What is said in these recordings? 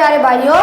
प्यारे भाइयों,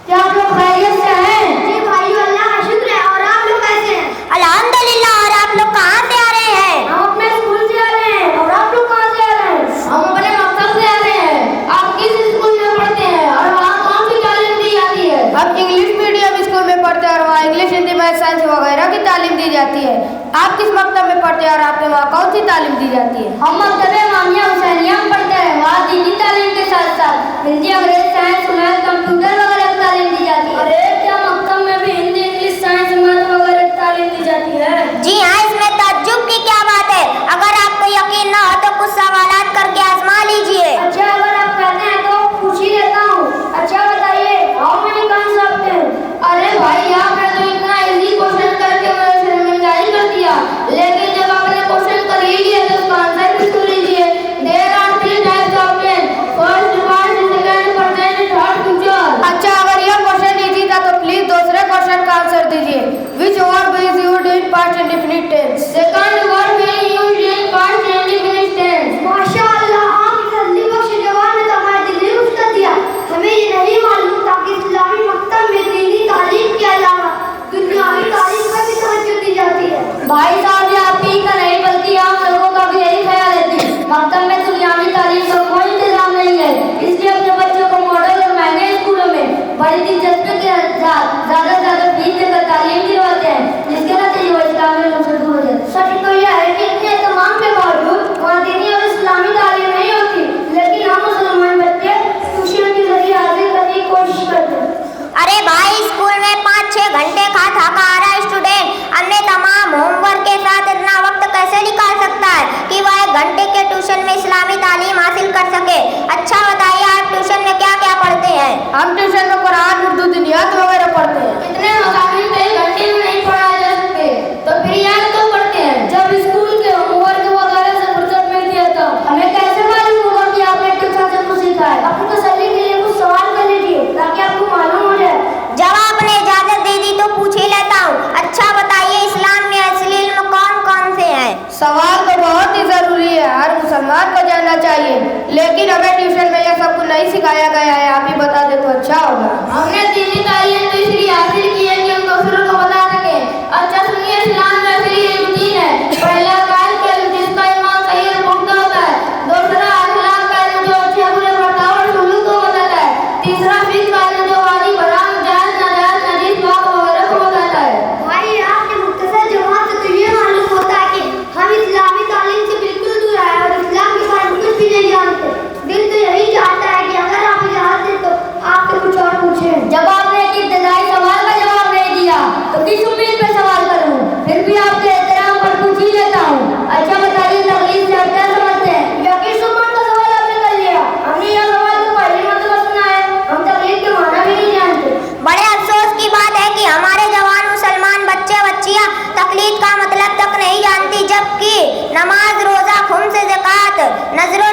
क्या आप लोग खैरियत से हैं? जी भाइयों, अल्लाह का शुक्र है। और आप लोग कैसे हैं? अल्हम्दुलिल्लाह। और आप लोग कहाँ से आ रहे हैं? हम अपने स्कूल से आ रहे हैं। और आप लोग कहाँ से आ रहे हैं? हम अपने मकसद से आ रहे हैं। आप किस स्कूल में पढ़ते हैं और वहाँ कौन सी तालीम दी जाती है? हम इंग्लिश मीडियम स्कूल में पढ़ते हैं और वहाँ इंग्लिश, हिंदी, मैथ, साइंस वगैरह की तालीम दी जाती है। आप किस मकतब में पढ़ते हैं और आपके वहाँ कौन सी तालीम दी जाती है? हम मकतब इमामिया हुसैनिया में पढ़ते हैं। वहाँ दीनी तालीम के साथ साथ हिंदी, अंग्रेजी, साइंस, मैथ, कंप्यूटर वगैरह की तालीम दी जाती है। अरे क्या मकतब में भी हिंदी, इंग्लिश, साइंस, मैथ वगैरह की तालीम दी जाती है? जी हाँ, इसमें ताज्जुब की क्या बात है। अगर आपको यकीन न हो तो कुछ सवालात करके आजमा लीजिए। अच्छा, अगर आप कहते हैं तो पूछ ही लेता हूँ। अच्छा बताइए, हाउ मेनी कम्स ऑफ 10? अरे भाई, आपने तो इतना इजी क्वेश्चन करके मेरे शर्मिंदाई कर दिया। लेकिन जब आपने क्वेश्चन कर ही लिया तो उसका आंसर भी सुन लीजिए। There are 3 types of tense, first, past, second, present, third, future. अच्छा, अगर यह क्वेश्चन इजी था तो प्लीज दूसरे क्वेश्चन का आंसर दीजिए। Which verb is used in past indefinite tense? Second verb is used in past indefinite tense. माशाअल्लाह, आप जल्दी बख्श जवान ने तो हमारे दिल में कुछ कर दिया। हमें ये नहीं मालूम था कि इस्लामी मकतब में दीनी तालीम के अलावा दुनियावी तालीम पर भी तवज्जो दी जाती है। भाई साहब, ये आपकी ही का नहीं बल्कि आप लोगों का भी यही ख्याल है कि मकतब में दुनियावी तालीम का कोई इंतजाम नहीं है। इसलिए अपने बच्चों को मॉडल और महंगे स्कूलों में बड़ी दिलचस्पी के साथ ज्यादा से ज्यादा फीस देकर तालीम दिलवाते हैं, जिसके नतीजे वो इस्लाम में नुकसान हो जाते हैं। सच तो यह है कि इतने तमाम के बावजूद वहाँ दीनी और इस्लामी तालीम नहीं होती, लेकिन हम मुसलमान बच्चे ट्यूशन के जरिए हासिल करने की कोशिश करते हैं। अरे भाई, स्कूल में 5-6 घंटे का थका आ रहा स्टूडेंट अन्य तमाम होमवर्क के साथ इतना वक्त कैसे निकाल सकता है कि वह 1 घंटे के ट्यूशन में इस्लामी तालीम हासिल कर सके। अच्छा बताइए, आप ट्यूशन में क्या क्या पढ़ते हैं? हम ट्यूशन में कुरान, उर्दू, दिनियात वगैरह पढ़ते हैं। इतने मज़ाहिर तो 1 घंटे में नहीं पढ़ाए जा सकते, तो फिर याद क्यों पढ़ते हैं? जब स्कूल के होमवर्क वगैरह से फुर्सत मिलती है तो हमें कैसे मालूम होगा कि आपने ट्यूशन से कुछ सीखा है? अपनी तसल्ली के लिए कुछ सवाल कर लीजिए ताकि आपको मालूम हो जाए। जब आपने इजाजत दे दी तो पूछ ही लेता हूँ। अच्छा बताइए, इस्लाम में असली इल्म कौन कौन से हैं? सवाल तो बहुत ही जरूरी है, हर मुसलमान को जानना चाहिए, लेकिन हमें ट्यूशन में यह सब कुछ नहीं सिखाया गया है। आप ही बता दे तो अच्छा होगा। हमने दीनी तालीम तो इसलिए हासिल की है कि हम दूसरों को बता सकें। अच्छा सुनिए, इस्लाम में असली इल्म 3 है। पहला काल का इल्म, जिसका ईमान सही और पुख्ता होता है। दूसरा अखलाक का इल्म, जो अच्छे बुरे बर्ताव और सलूक को बताता है। तीसरा फिक्र का इल्म, जो वाजिब, हराम, जायज, नाजायज, नजीस, पाक वगैरह को बताता है। भाई, आपके मुख्तसर जवाब से तो ये मालूम होता है कि हम इस्लामी तालीम से बिल्कुल दूर आए और इस्लाम के बारे में कुछ भी नहीं जानते। दिल तो यही चाहता है कि अगर आप इजाजत दें तो आपसे कुछ और पूछें। जब आपने एक इब्तदाई सवाल का जवाब नहीं दिया तो किस उम्मीद पे सवाल करूं? फिर भी आपके एहतराम पर पूछ ही लेता हूं। अच्छा बताइए, तकलीफ से आप क्या समझते हैं? यकीन सुमन का सवाल आपने कर लिया। हमने यह सवाल तो पहली मरतबा सुना है। हम तकलीफ के माना भी नहीं जानते। बड़े अफसोस की बात है कि हमारे जवान मुसलमान बच्चे बच्चियां तकलीफ का मतलब तक नहीं जानती, जबकि नमाज, रोजा, खुम्स, ज़कात, नजर